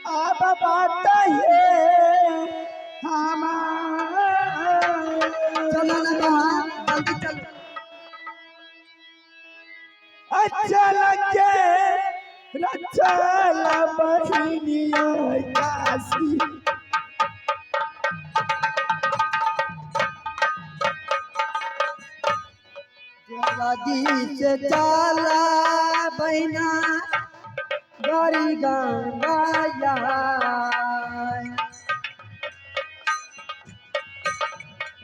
अब बताइए हमारे। चलो ना बहन जल्दी चल। अच्छा लगे रचल बहिनिया काशी। जल्दी से चला बहना गरी गंगाया।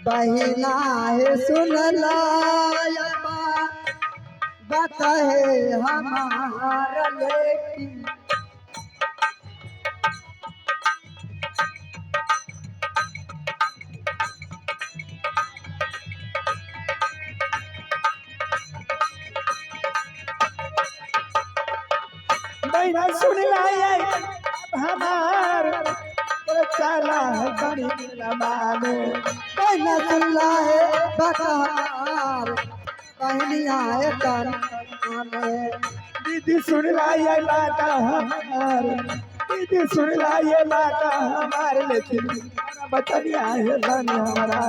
बहना है सुन लाया बात है हमारा लेकिन बहना सुन लाए हमार चला बड़ी रमाने। बहना सुन लाए बकार बहनिया है तन में। दीदी सुन लाए बात हमार। दीदी सुन लाए बात हमार लेकिन बचनिया है धन हमारा।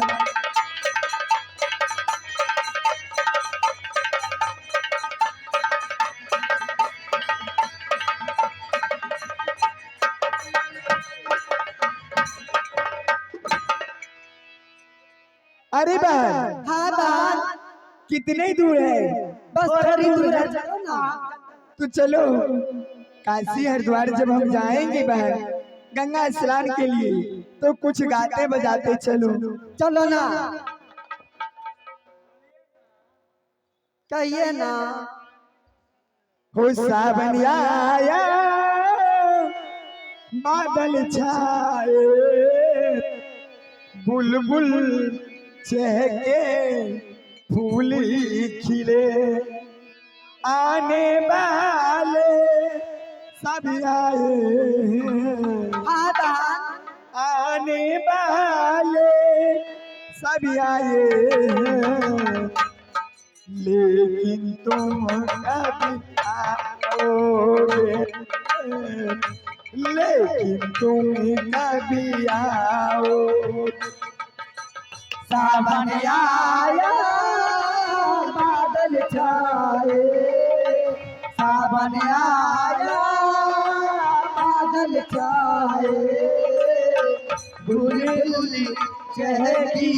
अरे बहन हाँ बहन कितने दूर है? बस थोड़ी दूर है चलो ना। तो चलो काशी हरिद्वार जब हम जाएंगे बहन गंगा स्नान के लिए तो कुछ गाते बजाते चलो। चलो ना कहिए ना। हो सावन आया बादल छाए बुलबुल चहके फूल खिले आने वाले सब आए हाँ बहन आने वाले सब आए लेकिन तुम कभी आओगे लेकिन तुम कभी आओ। सावन आया बादल छाए। सावन आया बादल छाए। बुलबुल चहकी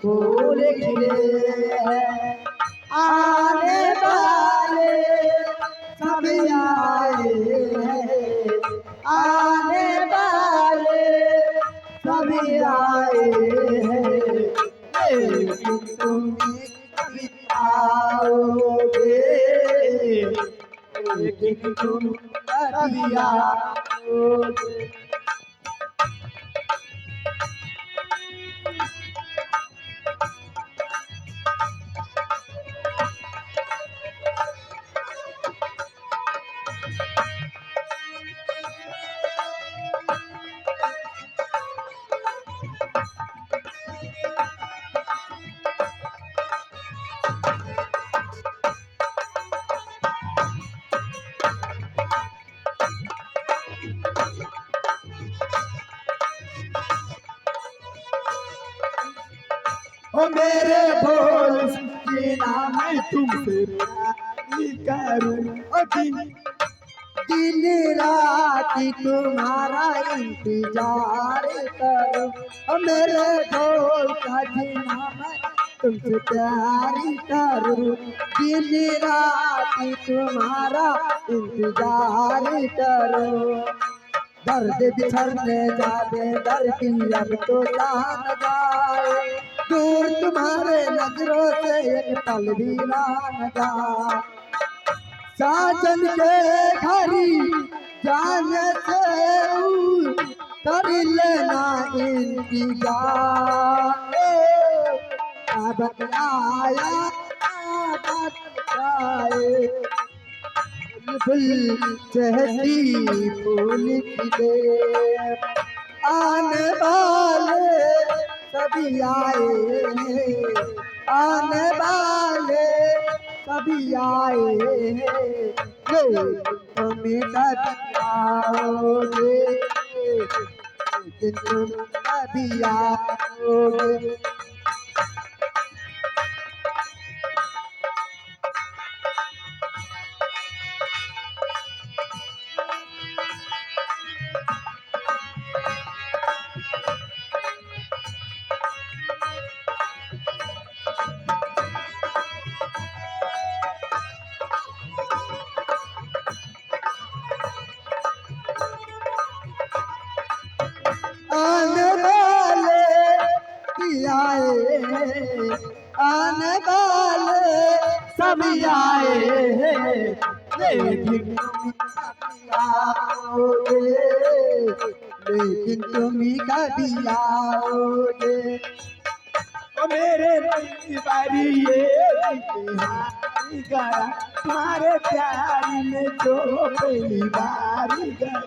फूल खिले आने वाले सब आए हैं। आने वाले सब आए हैं लेकिन तुम कभी आओगे लेकिन तुम कभी आओगे। ओ मेरे बोल के नाम तुमसे प्यार करूं ओ दिन रात तुम्हारा इंतजार करूं। और मेरे ढोल का जीना मैं तुमसे प्यार करूं। दिन रात तुम्हारा इंतजार करूं। दर्द बिछड़ने जाने दर्दी अब तो जान जाए। दूर तुम्हारे नजरों से एक पल भी ना जाए। साजन के घरी जाने से कर लेना इंतजार। अब आया बताए बुलबुल चहकी फूल खिले आने वाले सभी आए हैं। आने वाले सभी आए हैं तुम्हें कभी आओ। तुम कभी आओगे। आने वाले भी आए, आने वाले सभी आए, लेकिन तुम कभी आओगे, लेकिन तुम कभी आओगे। ओ मेरे दीवारी ये बिहारी गया तुम्हारे प्यार में जो पहली बारी गया।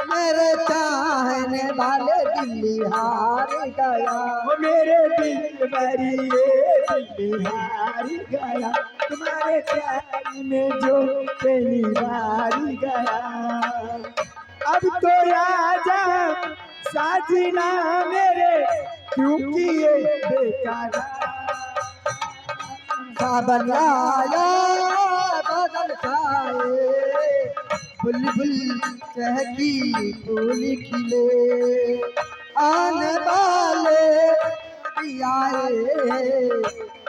मेरे चाहने वाले दिल्ली हार गया। ओ मेरे दीवारी ये बिहारी गया तुम्हारे प्यार में जो पहली बारी गया। अब तो आजा साजना मेरे क्योंकि ये बेकार सावन आया बादल छाए, बुलबुल चहकी फूल खिले, आने वाले भी आए,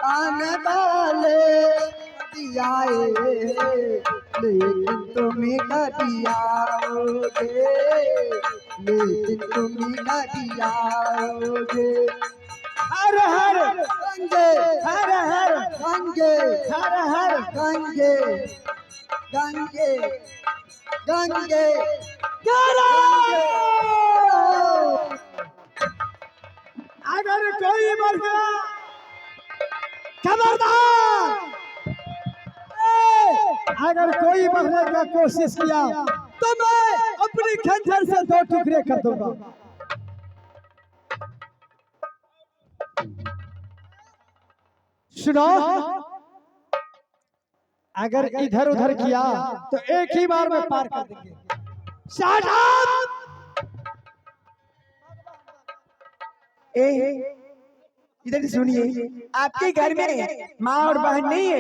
आने वाले भी आए, लेकिन तुम कभी आओगे, लेकिन तुम कभी आओगे। हर हर गंगे हर हर गंगे हर हर गंगे गंगे गंगे अगर कोई मर गया खबरदार, अगर कोई मरने का कोशिश किया तो मैं अपनी खंजर से 2 टुकड़े कर दूंगा। सुनो, अगर इधर उधर किया तो एक ही बार में पार कर देंगे। Shut up! इधर सुनिए, आपके घर में माँ और बहन नहीं है?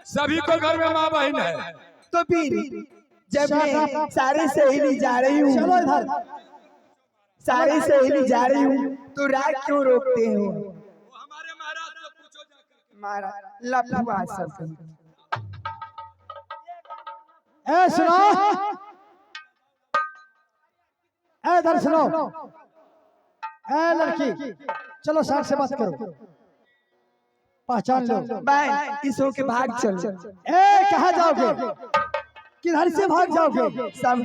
सभी को घर में माँ बहन है। तो फिर जब मैं सारे सहेली जा रही हूँ, चलो इधर, सारे सहेली जा रही हूँ तो रात क्यों रोकते हो? हमारे महाराज से पूछो जाकर। महाराज लफुआ सब। ए सुनो, ए इधर सुनो, ए लड़की, चलो साथ से बात करो, पहचान लो। बहन इस हो के भाग चलो। ए कहाँ जाओगे, किधर से भाग जाओगे? सब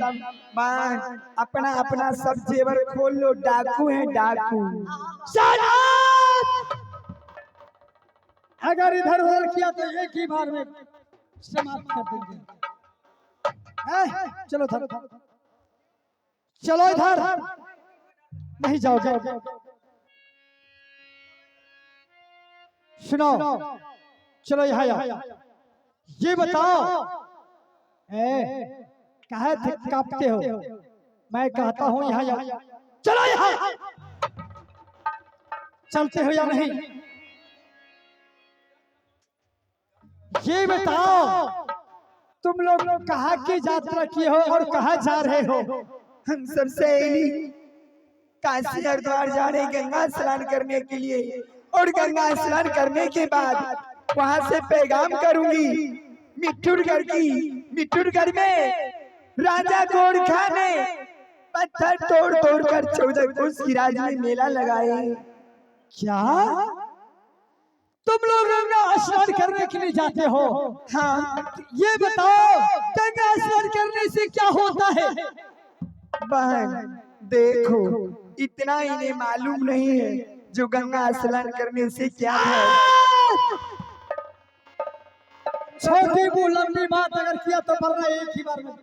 बहन अपना अपना सब जेवर खोल लो, डाकू है डाकू। अगर इधर उधर किया तो एक ही बार में समाप्त कर देंगे। चलो इधर, चलो इधर, नहीं जाओगे। सुनो, चलो यहाँ आओ, ये बताओ, काहे थे कांपते हो? मैं कहता हूँ यहाँ आओ, चलो यहाँ, चलते हो या नहीं? ये बताओ, तुम लोग कहाँ की यात्रा किए हो और कहाँ जा रहे हो? हम सब सहेली काशी हरिद्वार जा रहे गंगा स्नान करने के लिए, और गंगा स्नान करने के बाद वहाँ से पैगाम करूंगी मिठुरगढ़ की। मिठुरगढ़ में राजा गोरखा ने पत्थर तोड़ तोड़ कर 14 कोस की राज में मेला लगाए। क्या तुम लोग गंगा स्नान करने के लिए जाते हो? हाँ, ये बताओ, गंगा स्नान करने से क्या होता है? बहन देखो, इतना इन्हें मालूम नहीं है जो गंगा स्नान करने से क्या है। छोटी वो लंबी बात अगर किया तो वरना एक ही बार में।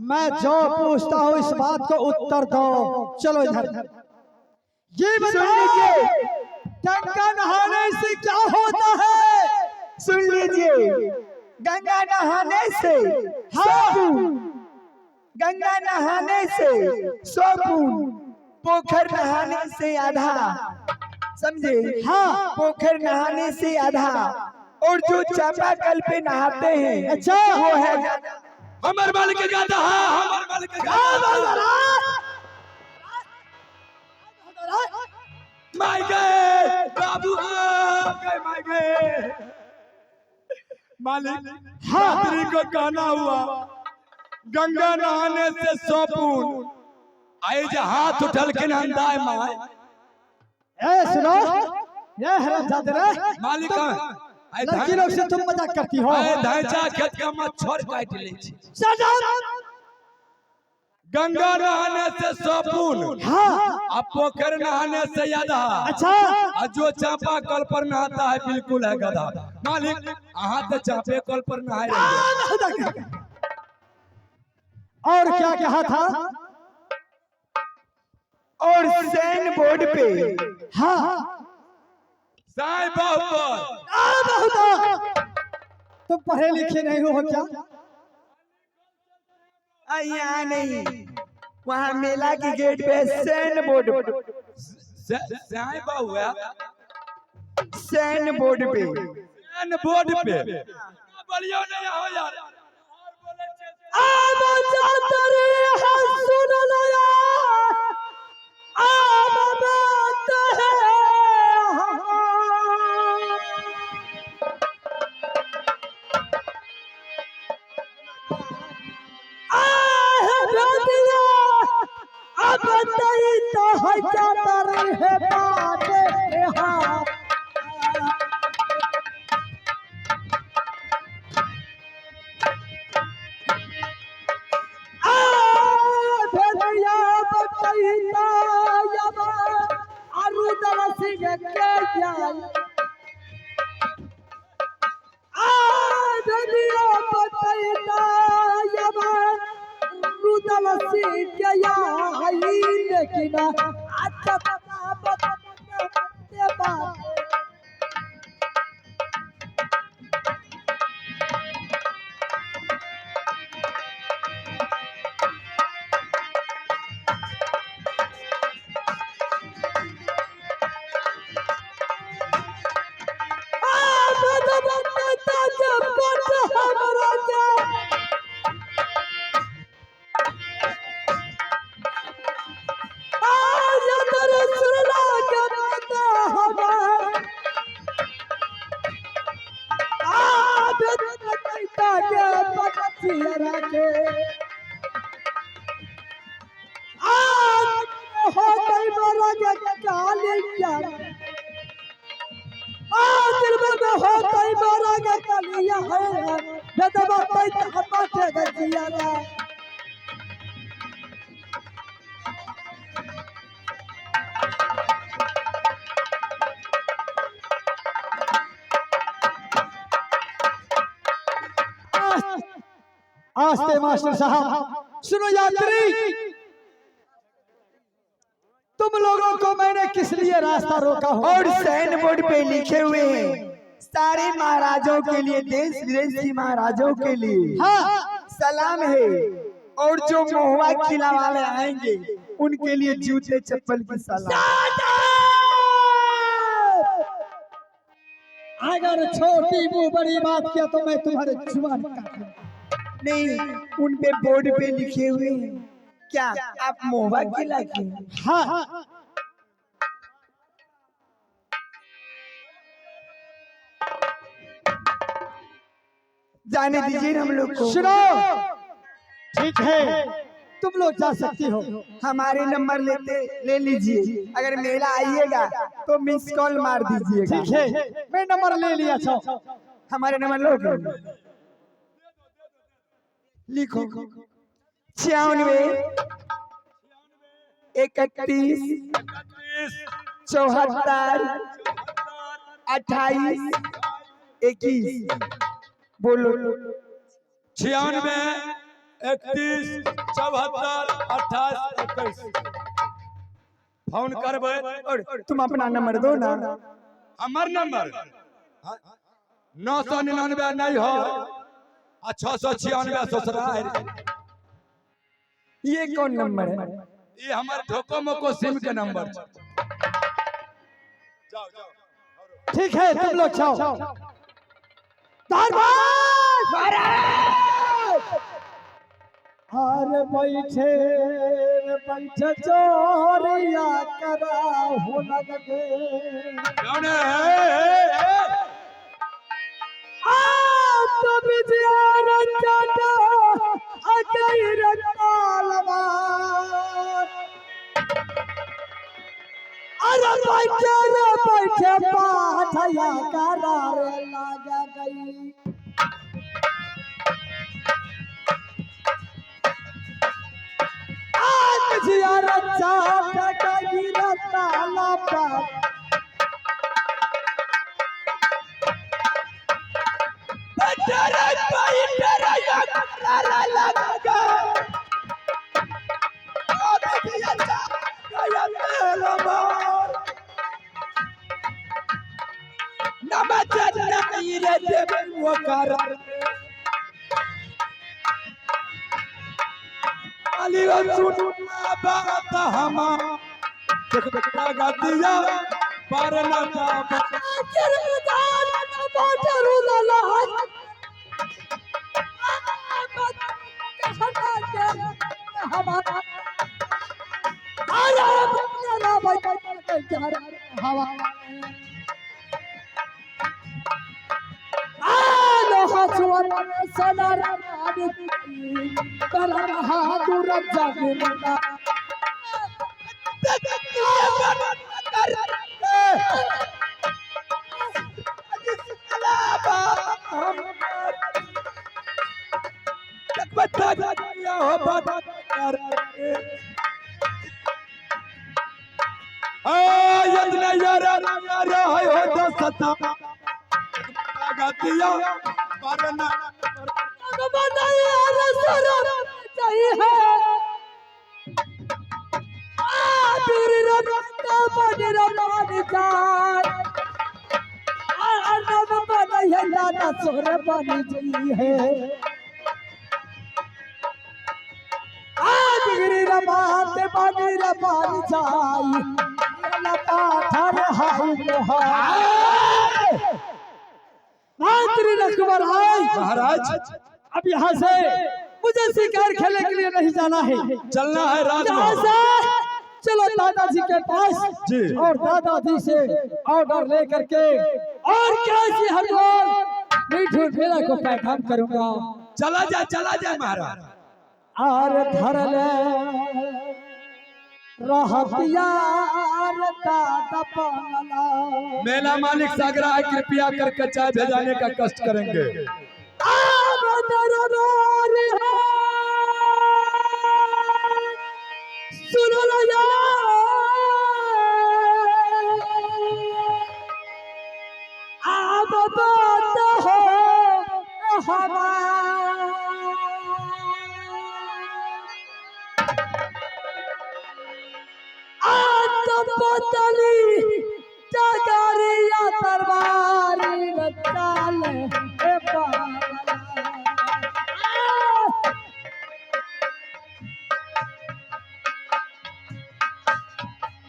मैं जो पूछता हूँ इस बात को उत्तर दो। चलो इधर, ये बताओ, गंगा नहाने से क्या होता है? सुन लीजिए, गंगा नहाने से 100 बूंद, गंगा नहाने से 100 बूंद, पोखर नहाने से आधा, समझे? हाँ। पोखर नहाने से आधा, और जो चापाकल पे नहाते हैं अच्छा वो है हमर मालिक के गाता है, हमर मालिक के गाता माय गए बाबू गए माय गए मालिक। रात्रि को कहना हुआ गंगा नहाने से 100 बूंद आए जे हाथ उठल के नंदाए माय। ए सुनो, ये हरामजादे रे मालिक लड़की लोग से तुम मजाक करती हो। ढांचा खेत का मच्छर काट ले गंगा नहाने से 100 बूंद, हाँ। अब पोखर नहाने से आधा। अच्छा और जो चापा कल पर नहाता है बिल्कुल है गधा। मालिक अहाँ तो चापे कल पर नहाए रहिए। और क्या कहा था? और सैन बोर्ड पे हाँ साईं बाबा तुम पढ़े लिखे नहीं हो क्या? यहाँ नहीं, वहाँ मेला के गेट पे San board, Sai Baba San board पे, सैन बोर्ड पे बोलियो नहीं हो यार। आस्ते मास्टर साहब सुनो यात्री, तुम लोगों को मैंने किस लिए रास्ता रोका हो? और सैन बोर्ड पे लिखे हुए हैं सारे महाराजों के लिए, देश विदेश की महाराजों के लिए हाँ सलाम है। और जो महुआ किला वाले आएंगे उनके लिए जूते चप्पल की सलाम। अगर छोटी मुंह बड़ी बात किया तो मैं तुम्हारे जुबान काटूंगा। नहीं, उन पे बोर्ड पे लिखे हुए हैं। क्या आप महुआ किला के? हाँ जाने दीजिए हम लोग को। सुनो, ठीक है तुम लोग जा सकती हो। हमारे नंबर ले लीजिए, अगर मेला आइएगा तो मिस कॉल मार दीजिएगा। ठीक है मैं नंबर ले लिया था। हमारे नंबर लोग लिखो 96 31 74 28 21। बोलो 96 31 74 28 21। फोन करबे और तुम अपना नंबर दो ना। हमर नंबर 999 नहीं हो 696 ससुराल। ये कौन नंबर है? ये हमारे डोकोमोको सिम के नंबर छे। जाओ जाओ ठीक है तुम लोग जाओ। अरे बैठे बैठे चोरिया करा हो लगे कौन है? तो बिजियारा चाटा अकई रतालवा। अरे बैठे रे बैठे पाठया करा रे लगा गई। बिजियारा चाटा अकई रतालवा। महाराज अब यहाँ से मुझे शिकार खेलने के लिए नहीं जाना है। चलना है राजमहल। चलो दादाजी के पास जी। और दादाजी से ऑर्डर लेकर के और कैसी हरदोल मीठू मेरा को पैगाम करूंगा। चला जाए महाराज। और धर ले रहतिया दादा पाला। मेला मालिक सागरा है, कृपया करके चाय भेजाने का कष्ट करेंगे। सुनो ना आप बात हो पतली जगरिया तरवारी चाल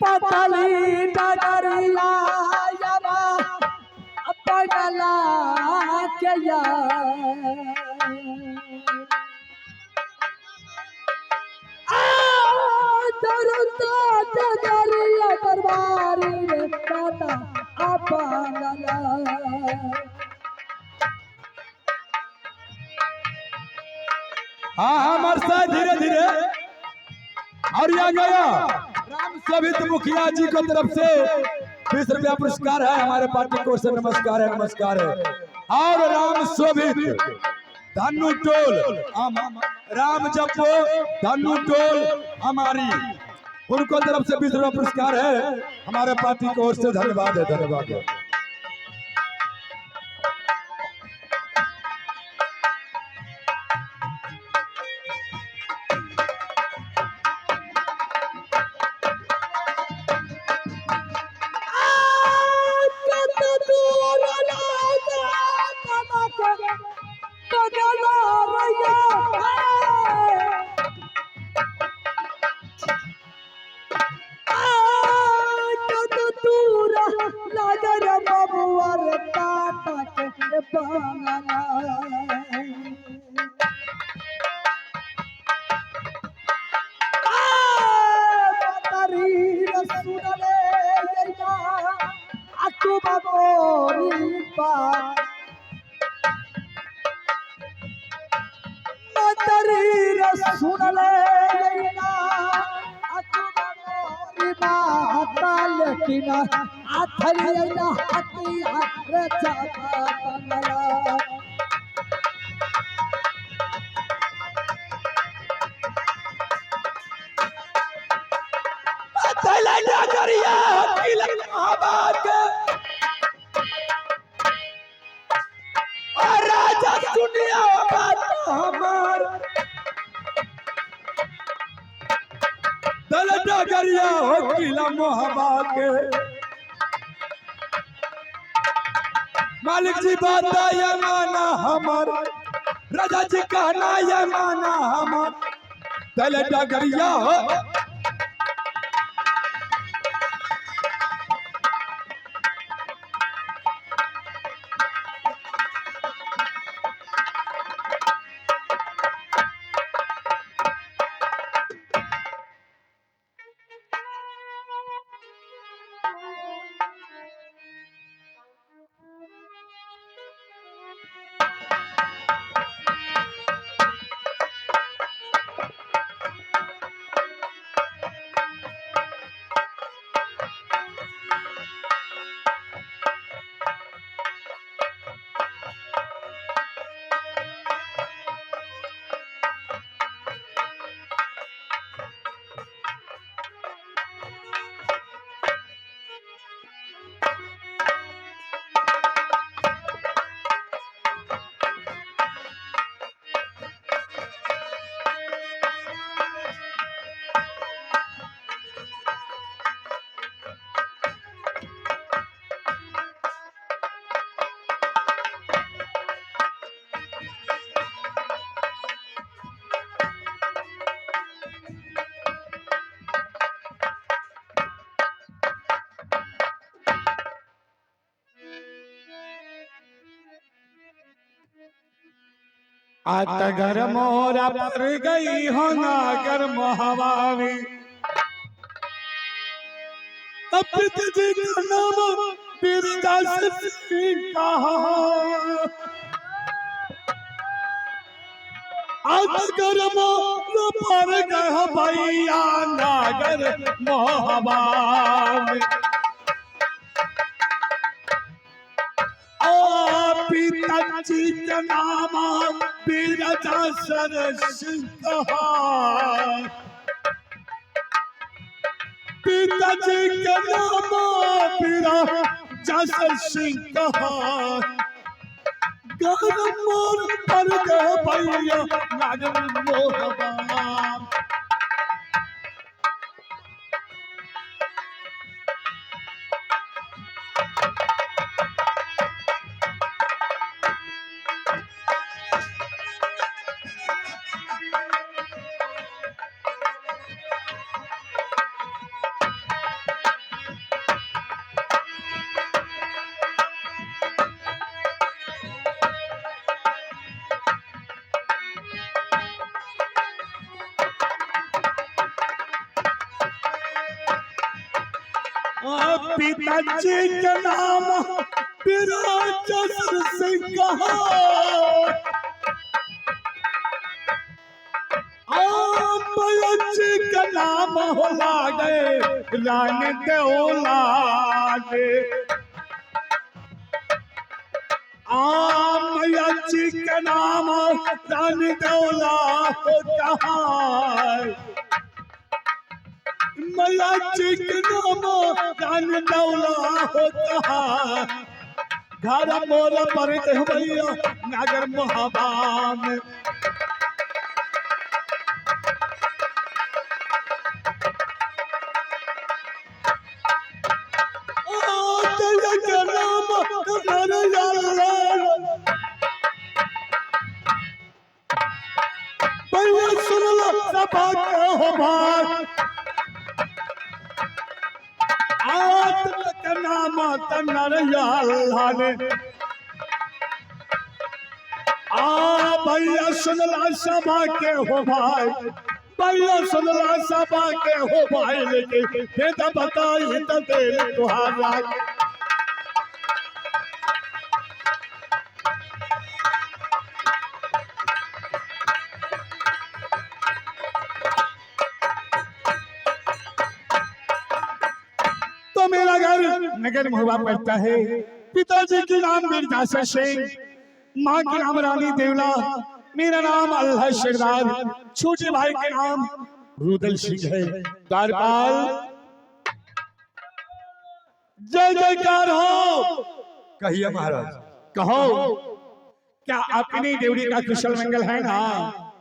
पतली जगरिया पगला के हाँ मरसा धीरे धीरे। और यहाँ गया राम सभित मुखिया जी की तरफ से 20 रुपया पुरस्कार है। हमारे पार्टी को से नमस्कार है। और राम शोभित धनु टोल राम जपो धनु टोल हमारी उनको तरफ से 20 रुपया पुरस्कार है। हमारे पार्टी की ओर से धन्यवाद है। पगला नगर बबुआर काटक बांगला तरीर सुनले जैना अकुबा कोरी पा तरीर सुनले जैना अकुबा कोरी माता लेकिन आथरी जैना हतिया रे चाका बंगला डगरिया हकील महाबाद और राजा दुनिया बात हमार दल डगरिया हकील महाबाद के मालिक जी बात ये माना हमार राजा जी कहना ये माना हमार दल डगरिया आत घर मोरा पर गई हो नागर मोहवावी अपित जी का नाम बिरदास सिंह कहा आत घर मोरा पर गए भैया नागर मोहवावी पिताजी का नाम बिरदास सिंह कहा पिताजी का नाम बिरदास सिंह कहा घर मोर पर गए भैया नागर मोहबा पिताजी का नाम बिरदास सिंह कहा जी का नाम होला गए रानी देवलागे मैया जी का नाम रानी देवला हो कहा मैया जी के नाम रानी देवला हो कहा घर मोर पर भैया नागर मोहबान सभा के हो भाई आत्म नाम तनरिया अल्लाह ने भैया सुनला सभा के हो भाई भैया सुनला सभा के हो भाई लेकिन भेद बताई तो दिल तुहारा तो मेरा घर नगर में हुआ पड़ता है। पिताजी के नाम मिर्जा सिंह, माँ के नाम रानी देवला, मेरा नाम अल्लाह शेरदार, छोटे भाई के नाम रुदल सिंह है। द्वारपाल जय जयकार हो। कहिए महाराज। कहो क्या अपनी देवरी का कुशल मंगल है ना?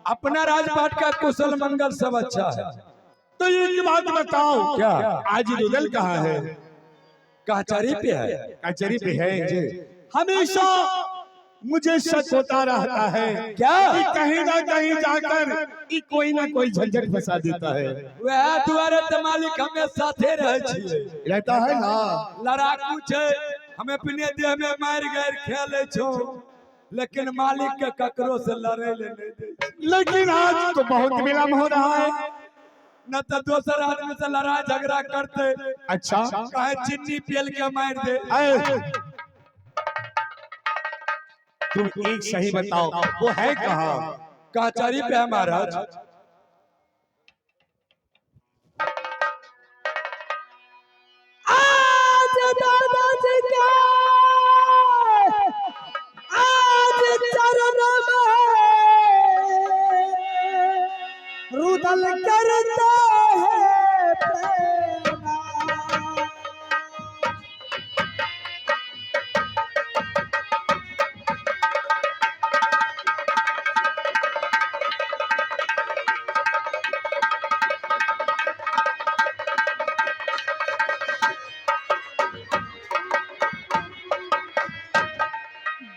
अपना राजपाट का कुशल मंगल सब अच्छा है। तो एक बात बताओ, क्या? आज रुदल कहाँ है? कचहरी पे है। कचहरी पे है जी। हमेशा मुझे शक होता रहता है क्या? कि कहीं ना कहीं जाकर कि कोई ना कोई झंझट फंसा देता है। वह द्वारे तो मालिक हमें साथे रहे छिए। रहता है ना? लड़ाकू छे, हमें अपने देह में मार गैर खेले छो, लेकिन मालिक के ककरो से लड़े ले नहीं दे। लेकिन आज तो बहुत विलम्ब हो रहा है। न तो दोसर आदमी से लड़ाई झगड़ा करते। अच्छा कहे चिन्नी पियल के मार दे। तुम एक सही बताओ, वो है कहाँ? कचहरी पे है महाराज। आज दादाजी के आज चरण में रुदल करते हैं प्रेरणा।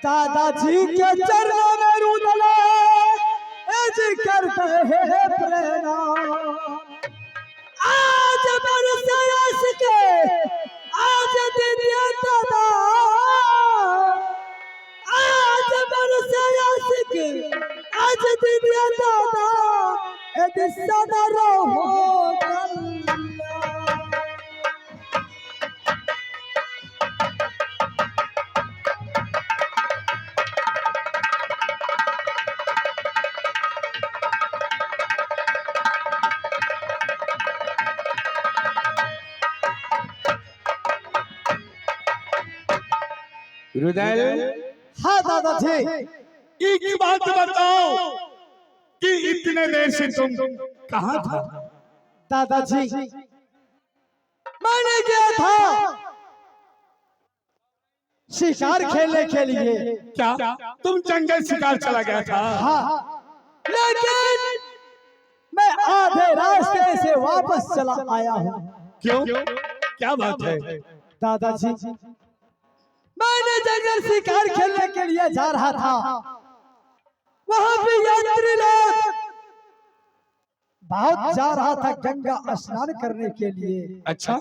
दादाजी के चरणों में रुदल करते हैं प्रेरणा। आज बरसायस के आज दिव्या दादा, आज बरसायस के आज दिव्या दादा, यदि सदा रहो कल्याण। रुदल, हाँ दादाजी। एक ही बात बताओ कि इतने देर से तुम कहाँ था? दादाजी मैंने गया था शिकार खेलने के लिए। क्या तुम जंगल शिकार चला गया था? हाँ, लेकिन मैं आधे रास्ते से वापस चला आया हूँ। क्यों? क्या बात है? दादाजी मैंने जंगल शिकार खेलने के लिए जा रहा था, वहां भी यात्री लोग बहुत जा रहा था गंगा स्नान करने के लिए। अच्छा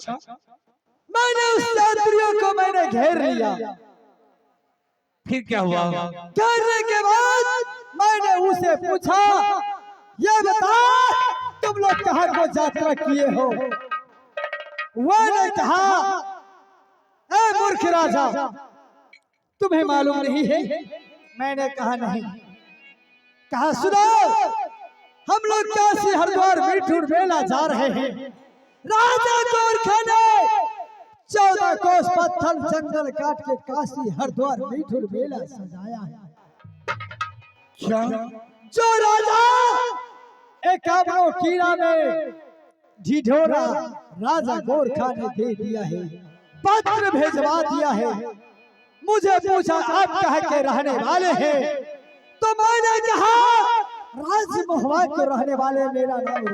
मैंने उस यात्रियों को मैंने घेर लिया। फिर क्या हुआ? घेरने के बाद मैंने उसे पूछा, ये बता तुम लोग कहाँ को यात्रा किए हो? वो ने कहा, ए मूर्ख राजा, तुम्हें मालूम नहीं है? मैंने कहा नहीं। कहा सुनो, हम लोग काशी हरिद्वार मीठूर मेला जा रहे हैं। राजा गोरखा ने 14 कोस पत्थर जंगल काट के काशी हरिद्वार मीठूर मेला सजाया है। क्या? जो राजा एकावनों कीड़ा में ढिढोरा राजा गोरखा ने दे दिया है, पत्र भेजवा दिया है। मुझे पूछा आप कहाँ के रहने वाले हैं? तो मैंने कहा राज महुआ के रहने वाले, मेरा नाम